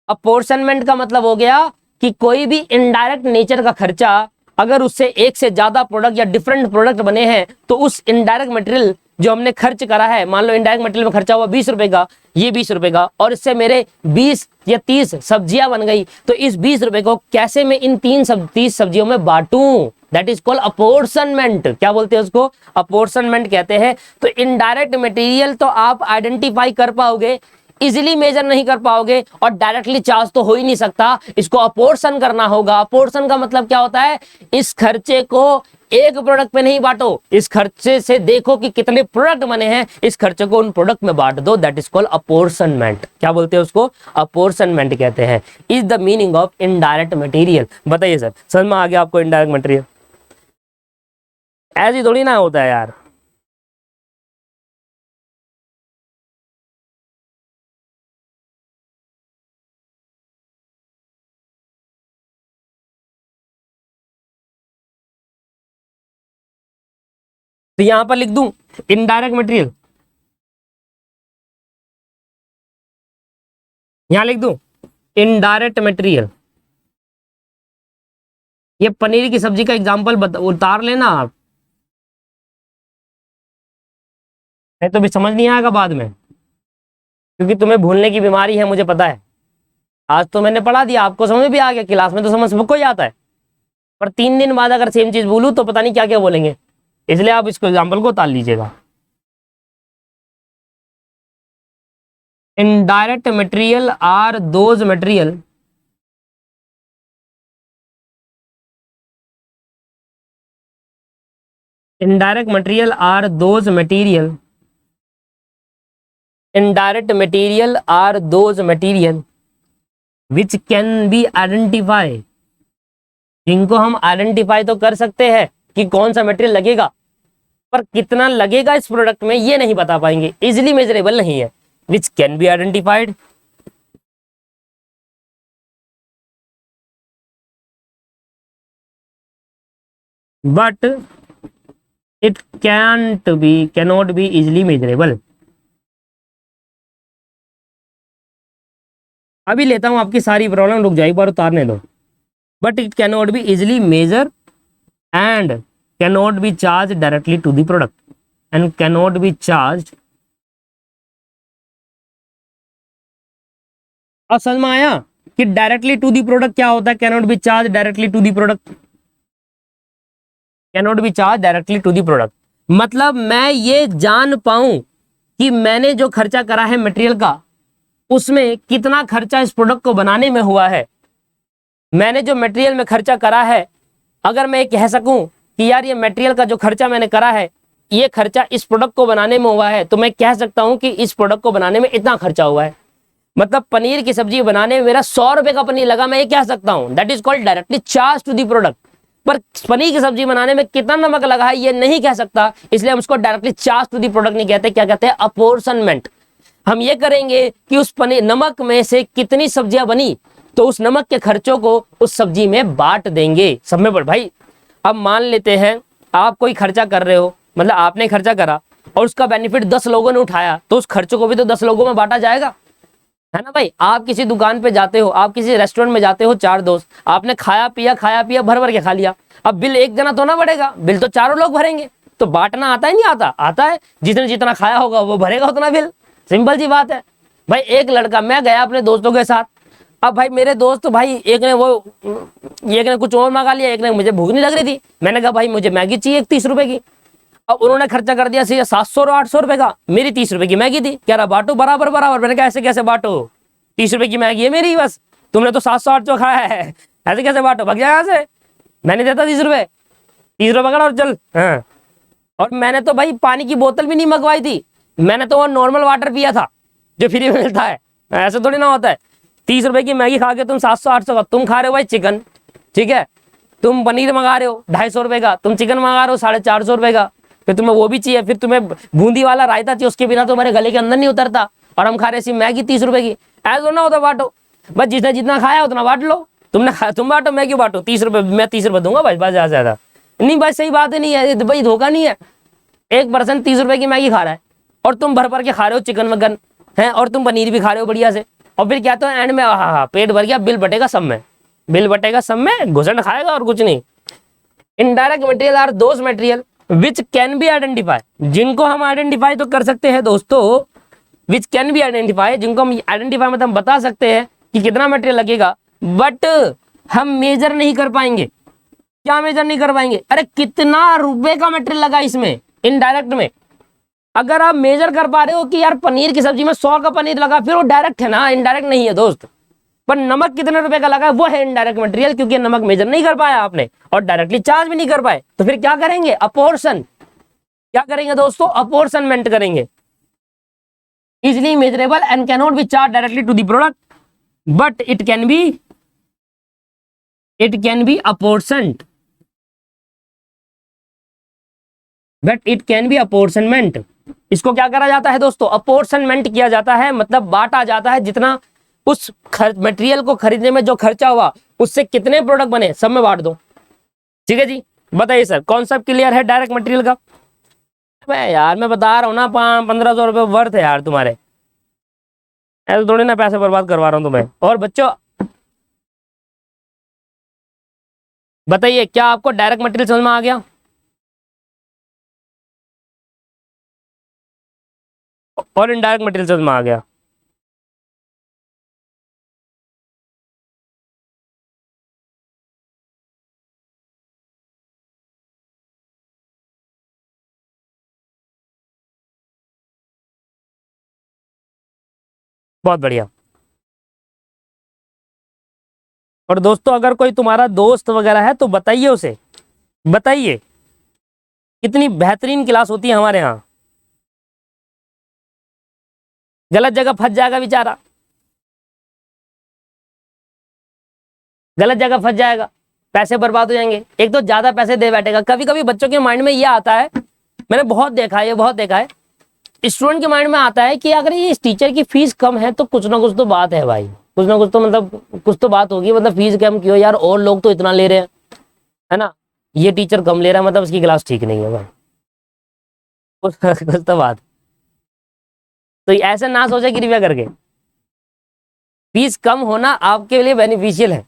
अपॉर्शनमेंट का मतलब हो गया कि कोई भी इनडायरेक्ट नेचर का खर्चा अगर उससे एक से ज्यादा प्रोडक्ट या डिफरेंट प्रोडक्ट बने हैं, तो उस इनडायरेक्ट मटेरियल जो हमने खर्च करा है, मान लो इनडायरेक्ट मटेरियल में खर्चा हुआ 20 रुपए का, ये 20 रुपए का, और इससे मेरे 20 या 30 सब्जियां बन गई, तो इस 20 रुपए को कैसे मैं इन 30 सब्जियों में बांटूं, दैट इज कॉल्ड अपॉर्शनमेंट। क्या बोलते हैं उसको? अपॉर्शनमेंट कहते हैं। तो इनडायरेक्ट मटेरियल तो आप आइडेंटिफाई कर पाओगे, इजिली मेजर नहीं कर पाओगे, और डायरेक्टली चार्ज तो हो ही नहीं सकता, इसको अपोर्शन करना होगा। अपोर्शन का मतलब क्या होता है, इस खर्चे को एक प्रोडक्ट पे नहीं बांटो, इस खर्चे से देखो कि कितने प्रोडक्ट बने हैं, इस खर्चे को उन प्रोडक्ट में बांट दो, दैट इज कॉल्ड अपोर्शनमेंट। क्या बोलते हैं उसको? अपोर्शनमेंट कहते हैं। Is the meaning of indirect material. बताइए सर, समझ में आ गया आपको इनडायरेक्ट मटेरियल? ऐसी थोड़ी ना होता है यार। तो यहां पर लिख दूं इनडायरेक्ट मटेरियल, यहां लिख दूं इनडायरेक्ट मटेरियल। ये पनीर की सब्जी का एग्जांपल उतार लेना आप, नहीं तो भी समझ नहीं आएगा बाद में, क्योंकि तुम्हें भूलने की बीमारी है, मुझे पता है। आज तो मैंने पढ़ा दिया, आपको समझ भी आ गया, क्लास में तो समझ सबको ही आता है, पर 3 दिन बाद अगर सेम चीज बोलूं तो पता नहीं क्या क्या बोलेंगे, इसलिए आप इसको एग्जाम्पल को उतार लीजिएगा। Indirect material are those material indirect material are those material indirect material are those material which can be identify, जिनको हम आइडेंटिफाई तो कर सकते हैं कि कौन सा मटेरियल लगेगा, पर कितना लगेगा इस प्रोडक्ट में ये नहीं बता पाएंगे, इजिली मेजरेबल नहीं है। which can be identified, but it cannot be easily measurable। अभी लेता हूं आपकी सारी प्रॉब्लम, रुक जाए एक बार उतारने दो। But it cannot be easily measure and cannot be charge directly to the product and cannot be charge. अब समझ में आया कि डायरेक्टली टू द प्रोडक्ट क्या होता है? Cannot be charge directly to the product, cannot be charge directly to the product मतलब मैं ये जान पाऊं कि मैंने जो खर्चा करा है मटेरियल का, उसमें कितना खर्चा इस प्रोडक्ट को बनाने में हुआ है। मैंने जो मटेरियल में खर्चा करा है, अगर मैं कह सकूं कि यार ये मटेरियल का जो खर्चा मैंने करा है, ये खर्चा इस प्रोडक्ट को बनाने में हुआ है, तो मैं कह सकता हूं कि इस प्रोडक्ट को बनाने में इतना खर्चा हुआ है। मतलब पनीर की सब्जी बनाने में मेरा 100 रुपए का पनीर लगा, मैं ये कह सकता हूं, that is called directly charge to the product. पर पनीर की सब्जी बनाने में कितना नमक लगा है ये नहीं कह सकता, इसलिए हम उसको directly charge to the product नहीं कहते, क्या कहते हैं? अपॉर्शनमेंट। हम ये करेंगे कि उस पनीर नमक में से कितनी सब्जियां बनी, तो उस नमक के खर्चों को उस सब्जी में बांट देंगे सब में। पर भाई अब मान लेते हैं आप कोई खर्चा कर रहे हो, मतलब आपने खर्चा करा और उसका बेनिफिट 10 लोगों ने उठाया, तो उस खर्चों को भी तो 10 लोगों में बांटा जाएगा। है ना भाई। आप किसी दुकान पे जाते हो, आप किसी रेस्टोरेंट में जाते हो, 4 दोस्त, आपने खाया पिया भर भर के खा लिया। अब बिल एक जना तो ना बढ़ेगा, बिल तो चारों लोग भरेंगे। तो बांटना आता है नहीं आता? आता है। जिसने जितना खाया होगा वो भरेगा उतना बिल। सिंपल सी बात है भाई। एक लड़का, मैं गया अपने दोस्तों के साथ, अब भाई मेरे दोस्त भाई, एक ने कुछ और मंगा लिया, एक ने, मुझे भूख नहीं लग रही थी, मैंने कहा भाई मुझे मैगी चाहिए 30 रुपए की। अब उन्होंने खर्चा कर दिया सीधा 700 और 800 रुपए का, मेरी 30 रुपए की मैगी थी, कह रहा बांटो बराबर बराबर। मैंने कहा ऐसे कैसे बांटो, 30 रुपए की मैगी है मेरी बस, तुमने तो 700 800 खाया है, ऐसे कैसे बांटो, भाग जाए यहाँ से, मैं नहीं देता 30 रुपए, 30 रुपए पकड़ और चल। हाँ। और मैंने तो भाई पानी की बोतल भी नहीं मंगवाई थी, मैंने तो वो नॉर्मल वाटर पिया था जो फ्री में मिलता है। ऐसे थोड़ी ना होता है। 30 रुपए की मैगी खा के तुम 700 800 का, तुम खा रहे हो भाई चिकन, ठीक है, तुम पनीर मंगा रहे हो 250 रुपए का, तुम चिकन मंगा रहे हो 450 रुपए का, फिर तुम्हें वो भी चाहिए, फिर तुम्हें बूंदी वाला रायता चाहिए, उसके बिना तुम्हारे गले के अंदर नहीं उतरता, और हम खा रहे सी मैगी 30 रुपए की। ऐसा ना होता, बांटो बस, जिसने जितना खाया उतना बांट लो। तुमने खाया तुम बांटो, मैं क्यों बांटू, 30 रुपए मैं 30 रुपए दूंगा भाई, बस ज्यादा ज्यादा नहीं भाई, सही बात है नहीं है भाई, धोखा नहीं है। एक पर्सन 30 रुपए की मैगी खा रहा है और तुम भर भर के खा रहे हो चिकन वगन है, और तुम पनीर भी खा रहे हो बढ़िया से, और फिर क्या तो एंड में हाँ पेट भर गया, बिल बटेगा सब में, बिल बटेगा सब में, घुसड़ खाएगा और कुछ नहीं। Indirect material are those material which can be identify, जिनको हम आइडेंटिफाई तो कर सकते हैं दोस्तों, विच कैन बी आइडेंटिफाई, जिनको हम आइडेंटिफाई मतलब हम बता सकते हैं कि कितना मटेरियल लगेगा, बट हम मेजर नहीं कर पाएंगे। क्या मेजर नहीं कर पाएंगे? अरे कितना रुपए का मटेरियल लगा इसमें इनडायरेक्ट में। अगर आप मेजर कर पा रहे हो कि यार पनीर की सब्जी में 100 का पनीर लगा, फिर वो डायरेक्ट है ना, इनडायरेक्ट नहीं है दोस्त। पर नमक कितने रुपए का लगा, वो है इनडायरेक्ट मटेरियल, क्योंकि नमक मेजर नहीं कर पाया आपने और डायरेक्टली चार्ज भी नहीं कर पाए, तो फिर क्या करेंगे, अपोर्शन। क्या करेंगे दोस्तों, अपोर्शनमेंट करेंगे। Easily measurable and can not be charge directly to the product, but it can be apportioned, but it can be apportionment. इसको क्या करा जाता है दोस्तों, अपोर्शनमेंट किया जाता है, मतलब बांटा जाता है, जितना उस मटेरियल को खरीदने में जो खर्चा हुआ उससे कितने प्रोडक्ट बने सब में बांट दो। ठीक है जी, बताइए सर, कॉन्सेप्ट क्लियर है डायरेक्ट मटेरियल का? मैं बता रहा हूँ ना, 1500 रुपये वर्थ है यार तुम्हारे, ऐसे थोड़ी ना पैसे बर्बाद करवा रहा हूँ तुम्हें। और बच्चों बताइए, क्या आपको डायरेक्ट मटेरियल समझ में आ गया? और इनडायरेक्ट मटेरियल समझ में आ गया? बहुत बढ़िया। और दोस्तों अगर कोई तुम्हारा दोस्त वगैरह है तो बताइए उसे, बताइए कितनी बेहतरीन क्लास होती है हमारे यहाँ। गलत जगह फंस जाएगा बेचारा, गलत जगह फंस जाएगा, पैसे बर्बाद हो जाएंगे, एक तो ज्यादा पैसे दे बैठेगा। कभी कभी बच्चों के माइंड में ये आता है, मैंने बहुत देखा है, ये बहुत देखा है, स्टूडेंट के माइंड में आता है कि अगर ये इस टीचर की फीस कम है तो कुछ ना कुछ तो बात है भाई, कुछ ना कुछ तो मतलब कुछ तो बात होगी, मतलब फीस कम क्यों यार, और लोग तो इतना ले रहे हैं, है ना, ये टीचर कम ले रहा है मतलब इसकी क्लास ठीक नहीं है भाई, कुछ तो बात। तो ऐसे ना सोचे कृपया करके, फीस कम होना आपके लिए बेनिफिशियल है।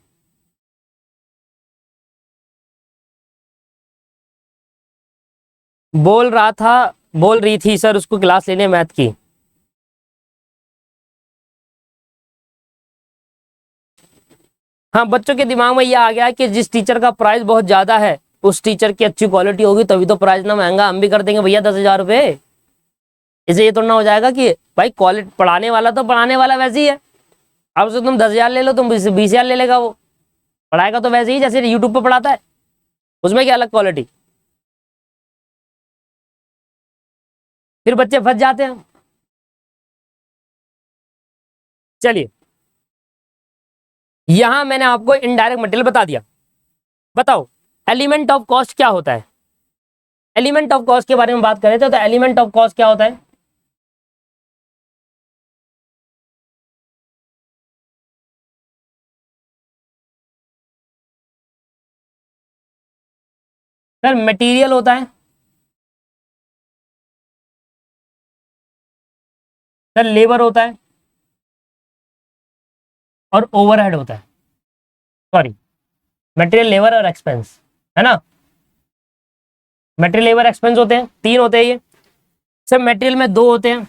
बोल रहा था, बोल रही थी सर उसको क्लास लेने मैथ की। हाँ, बच्चों के दिमाग में ये आ गया है कि जिस टीचर का प्राइस बहुत ज्यादा है उस टीचर की अच्छी क्वालिटी होगी तभी तो प्राइस ना महंगा, हम भी कर देंगे भैया 10,000 रुपये। इसे ये तो ना हो जाएगा कि भाई क्वालिटी, पढ़ाने वाला तो पढ़ाने वाला वैसे ही है, अब से तुम 10,000 ले लो, तुम 20,000 ले लेगा, वो पढ़ाएगा तो वैसे ही जैसे यूट्यूब पर पढ़ाता है, उसमें क्या अलग क्वालिटी, फिर बच्चे फंस जाते हैं। चलिए, यहां मैंने आपको इनडायरेक्ट मटेरियल बता दिया। बताओ एलिमेंट ऑफ कॉस्ट क्या होता है? एलिमेंट ऑफ कॉस्ट के बारे में बात करें तो एलिमेंट ऑफ कॉस्ट क्या होता है? सर मटेरियल होता है, सर लेबर होता है, और ओवरहेड होता है, सॉरी मटेरियल लेबर और एक्सपेंस, है ना। मटेरियल लेबर एक्सपेंस होते हैं, 3 होते हैं ये सब। मटेरियल में 2 होते हैं,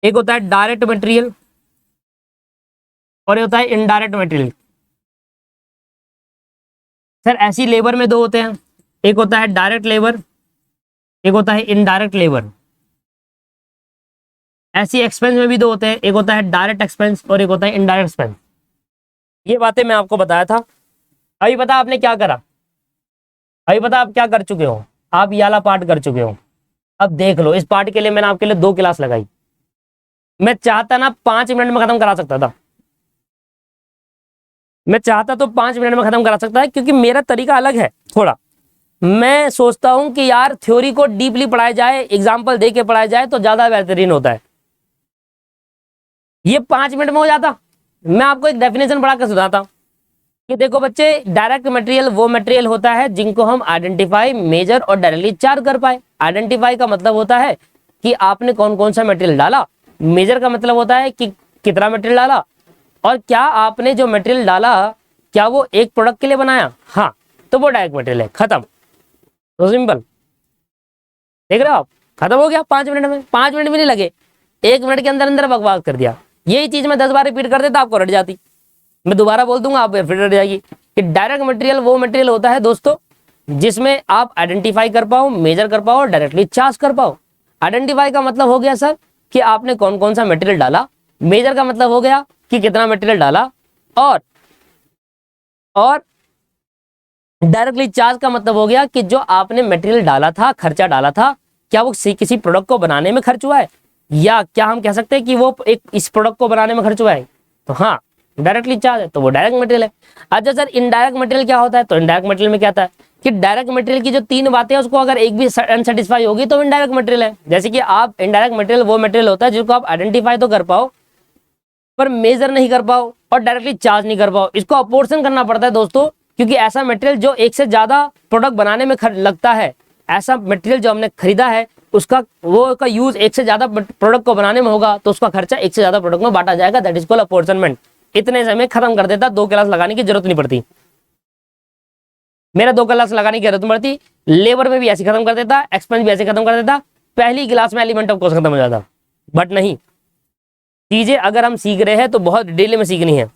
एक होता है डायरेक्ट मटेरियल और ये होता है इनडायरेक्ट मटेरियल। सर ऐसी लेबर में 2 होते हैं, एक होता है डायरेक्ट लेबर, एक होता है इनडायरेक्ट लेबर। ऐसी एक्सपेंस में भी 2 होते हैं, एक होता है डायरेक्ट एक्सपेंस और एक होता है इनडायरेक्ट एक्सपेंस। ये बातें मैं आपको बताया था। अभी पता आपने क्या करा, अभी पता आप क्या कर चुके हो, आप ये वाला पार्ट कर चुके हो। अब देख लो, इस पार्ट के लिए मैंने आपके लिए 2 क्लास लगाई। मैं चाहता ना 5 मिनट में खत्म करा सकता था, मैं चाहता तो 5 मिनट में खत्म करा सकता है, क्योंकि मेरा तरीका अलग है थोड़ा। मैं सोचता हूं कि यार थ्योरी को डीपली पढ़ाया जाए, एग्जाम्पल दे के पढ़ाया जाए तो ज्यादा बेहतरीन होता है। ये 5 मिनट में हो जाता। मैं आपको एक डेफिनेशन पढ़ा कर सुनाता हूं कि देखो बच्चे, डायरेक्ट मटेरियल वो मटेरियल होता है जिनको हम आइडेंटिफाई, मेजर और डायरेक्टली चार्ज कर पाए। आइडेंटिफाई का मतलब होता है कि आपने कौन कौन सा मटेरियल डाला, मेजर का मतलब होता है कि कितना मटेरियल डाला, और क्या आपने जो मटेरियल डाला क्या वो एक प्रोडक्ट के लिए बनाया, हाँ तो वो डायरेक्ट मटेरियल है। खत्म, तो सिंपल। देख रहे हो आप, खत्म हो गया 5 मिनट में। 5 मिनट भी नहीं लगे, 1 मिनट के अंदर अंदर बकवास कर दिया। यही चीज मैं 10 बार रिपीट कर देता आपको रट जाती। मैं दोबारा बोल दूंगा आप फिर रट जाएगी कि डायरेक्ट मटेरियल वो मटेरियल होता है दोस्तों जिसमें आप आइडेंटिफाई कर पाओ, मेजर कर पाओ और डायरेक्टली चार्ज कर पाओ। आइडेंटिफाई का मतलब हो गया सर कि आपने कौन कौन सा मटेरियल डाला, मेजर का मतलब हो गया कि कितना मटेरियल डाला, और डायरेक्टली चार्ज का मतलब हो गया कि जो आपने मटेरियल डाला था, खर्चा डाला था, क्या वो किसी प्रोडक्ट को बनाने में खर्च हुआ है, या क्या हम कह सकते हैं कि वो एक इस प्रोडक्ट को बनाने में खर्च हुआ है, तो हाँ डायरेक्टली चार्ज है, तो वो डायरेक्ट मटेरियल है। अच्छा सर इनडायरेक्ट मटेरियल क्या होता है, तो इनडायरेक्ट मटेरियल में क्या आता है कि डायरेक्ट मटेरियल की जो 3 बातें हैं उसको अगर एक भी अनसेटिस्फाई होगी तो इनडायरेक्ट मटेरियल है। जैसे कि आप इनडायरेक्ट मटेरियल वो मटेरियल होता है जिसको आप आइडेंटिफाई तो कर पाओ पर मेजर नहीं कर पाओ और डायरेक्टली चार्ज नहीं कर पाओ। इसको अपोर्शन करना पड़ता है दोस्तों, क्योंकि ऐसा मटेरियल जो एक से ज्यादा प्रोडक्ट बनाने में लगता है, ऐसा मटेरियल जो हमने खरीदा है उसका वो का यूज एक से ज्यादा प्रोडक्ट को बनाने में होगा तो उसका खर्चा एक से ज्यादा प्रोडक्ट में बांटा जाएगा। That is called apportionment. इतने समय खत्म कर देता, 2 क्लास लगाने की जरूरत नहीं पड़ती, मेरा 2 क्लास लगाने की जरूरत नहीं पड़ती। लेबर में भी ऐसे खत्म कर देता, एक्सपेंस भी ऐसे खत्म कर देता, पहली क्लास में एलिमेंट ऑफ कॉस्ट खत्म हो जाता। बट नहीं, चीजें अगर हम सीख रहे हैं तो बहुत डिटेल में सीखनी है।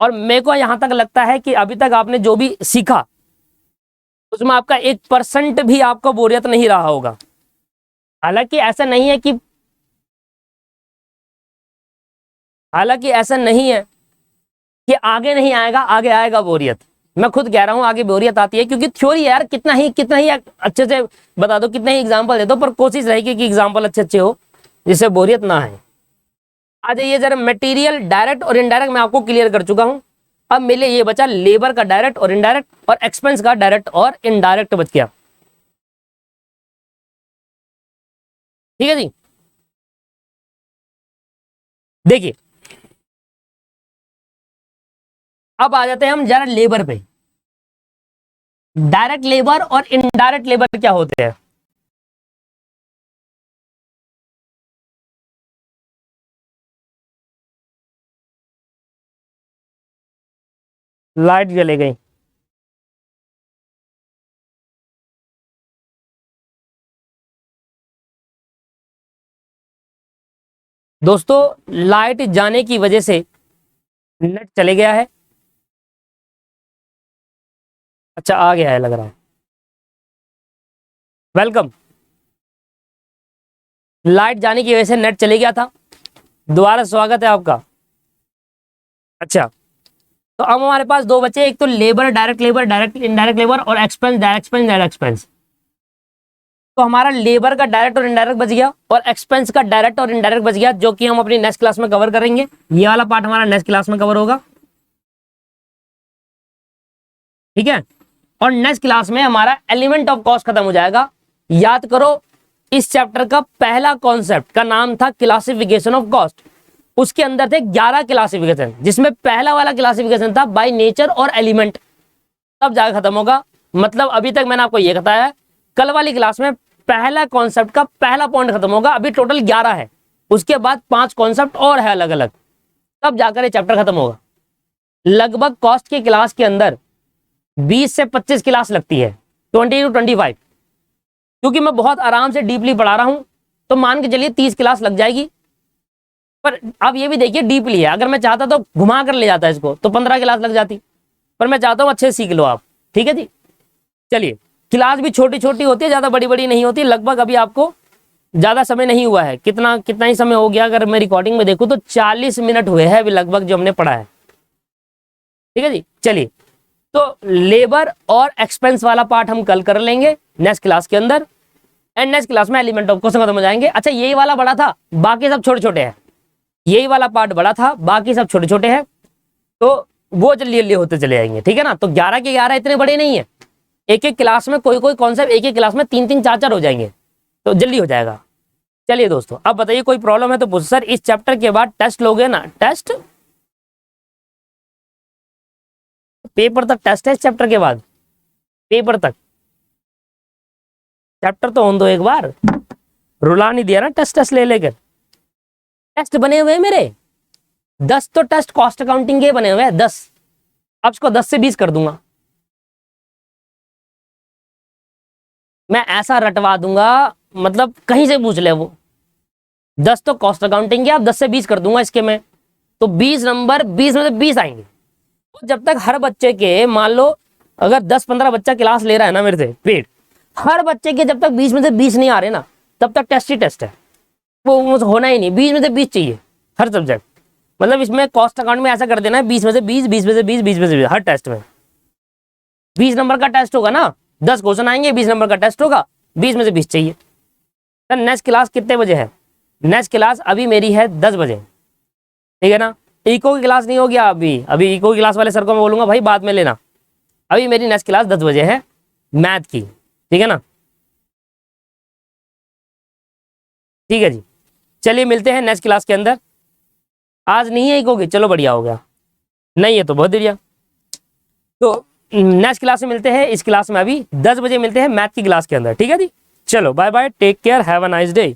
और मेरे को यहां तक लगता है कि अभी तक आपने जो भी सीखा उसमें आपका 1% भी आपको बोरियत नहीं रहा होगा। हालांकि ऐसा नहीं है कि कि आगे नहीं आएगा, आगे आएगा बोरियत। मैं खुद कह रहा हूं आगे बोरियत आती है, क्योंकि थ्योरी यार कितना ही अच्छे से बता दो, कितने ही एग्जाम्पल दे दो, पर कोशिश रहेगी कि एग्जाम्पल अच्छे हो जिससे बोरियत ना आए। आ जाइए जरा, मटेरियल डायरेक्ट और इनडायरेक्ट मैं आपको क्लियर कर चुका हूं। अब मेरे ये बचा लेबर का डायरेक्ट और इनडायरेक्ट, और एक्सपेंस का डायरेक्ट और इनडायरेक्ट बच गया। ठीक है जी, देखिए अब आ जाते हैं हम जरा लेबर पे। डायरेक्ट लेबर और इनडायरेक्ट लेबर क्या होते हैं। लाइट जले गई। दोस्तों लाइट जाने की वजह से नेट चले गया है। अच्छा आ गया है लग रहा है, वेलकम। लाइट जाने की वजह से नेट चले गया था, दोबारा स्वागत है आपका। अच्छा तो अब हमारे पास 2 बचे, एक तो labour direct labour, direct indirect labour, और expense direct expense direct expense. तो हमारा लेबर का डायरेक्ट और इनडायरेक्ट बच गया, और एक्सपेंस का डायरेक्ट और इनडायरेक्ट बच गया, जो कि हम अपनी नेक्स्ट क्लास में कवर करेंगे। ये वाला पार्ट हमारा नेक्स्ट क्लास में कवर होगा, ठीक है। और नेक्स्ट क्लास में हमारा एलिमेंट ऑफ कॉस्ट खत्म हो जाएगा। याद करो इस चैप्टर का पहला कॉन्सेप्ट का नाम था क्लासिफिकेशन ऑफ कॉस्ट। उसके अंदर थे 11 क्लासिफिकेशन, जिसमें पहला वाला क्लासिफिकेशन था बाय नेचर और एलिमेंट। तब जाकर खत्म होगा। मतलब अभी तक मैंने आपको ये बताया, कल वाली क्लास में पहला कॉन्सेप्ट का पहला पॉइंट खत्म होगा। अभी टोटल 11 है, उसके बाद 5 कॉन्सेप्ट और है अलग अलग। तब जाकर ये चैप्टर खत्म होगा। लगभग कॉस्ट की क्लास के अंदर 20 से 25 क्लास लगती है, 20 to 25, क्योंकि मैं बहुत आराम से डीपली पढ़ा रहा हूं, तो मान के चलिए 30 क्लास लग जाएगी। पर आप ये भी देखिए डीपली है, अगर मैं चाहता तो घुमा कर ले जाता इसको तो 15 क्लास लग जाती, पर मैं चाहता हूं अच्छे से सीख लो आप, ठीक है जी। चलिए, क्लास भी छोटी छोटी होती है, ज्यादा बड़ी बड़ी नहीं होती। लगभग अभी आपको ज्यादा समय नहीं हुआ है, कितना ही समय हो गया, अगर मैं रिकॉर्डिंग में देखूं तो 40 मिनट हुए हैं अभी लगभग जो हमने पढ़ा है, ठीक है जी। चलिए, तो लेबर और एक्सपेंस वाला पार्ट हम कल कर लेंगे नेक्स्ट क्लास के अंदर, एंड नेक्स्ट क्लास में एलिमेंट ऑफ क्वेश्चन खत्म हो जाएंगे। अच्छा, यही वाला बड़ा था, बाकी सब छोटे छोटे हैं, यही वाला पार्ट बड़ा था, बाकी सब छोटे छोटे हैं, तो वो जल्दी जल्दी होते चले जाएंगे, ठीक है ना। तो 11 के 11 इतने बड़े नहीं है, एक एक क्लास में कोई कॉन्सेप्ट एक एक क्लास में 3-3 4-4 हो जाएंगे, तो जल्दी हो जाएगा। चलिए दोस्तों, अब बताइए कोई प्रॉब्लम है तो पूछ। सर इस चैप्टर के बाद टेस्ट लोगे ना? टेस्ट, पेपर तक टेस्ट है इस चैप्टर के बाद, पेपर तक चैप्टर तो होने दो एक बार, रुला नहीं दिया ना टेस्ट ले लेकर। टेस्ट बने हुए हैं मेरे 10, तो टेस्ट कॉस्ट अकाउंटिंग के बने हुए हैं 10, अब इसको 10 से 20 कर दूंगा मैं, ऐसा रटवा दूंगा, मतलब कहीं से पूछ ले वो। 10 तो कॉस्ट अकाउंटिंग के, आप 10 से 20 कर दूंगा इसके में, तो 20 नंबर, 20 में से 20 आएंगे। जब तक हर बच्चे के, मान लो अगर 10-15 बच्चा क्लास ले रहा है ना मेरे से पेड, हर बच्चे के जब तक 20 में से 20 नहीं आ रहे ना, तब तक टेस्ट ही टेस्ट है, वो होना ही नहीं। 20 में से 20 चाहिए हर सब्जेक्ट, मतलब इसमें कॉस्ट अकाउंट में ऐसा कर देना है 20 में से 20, 20 में से 20, 20 में से 20, हर टेस्ट में 20 नंबर का टेस्ट होगा ना, 10 क्वेश्चन आएंगे, 20 नंबर का टेस्ट होगा, 20 में से 20 चाहिए। सर नेक्स्ट क्लास कितने बजे है? नेक्स्ट क्लास अभी मेरी है 10 बजे, ठीक है ना। इको की क्लास नहीं होगी अभी इको की क्लास वाले सर को मैं बोलूंगा भाई बाद में लेना, अभी मेरी नेक्स्ट क्लास 10 बजे है मैथ की, ठीक है ना। ठीक है जी, चलिए मिलते हैं नेक्स्ट क्लास के अंदर। आज नहीं है इको की, चलो बढ़िया हो गया, नहीं है तो बहुत बढ़िया। तो नेक्स्ट क्लास में मिलते हैं, इस क्लास में अभी 10 बजे मिलते हैं मैथ की क्लास के अंदर, ठीक है जी। चलो bye bye, take care, have a nice day.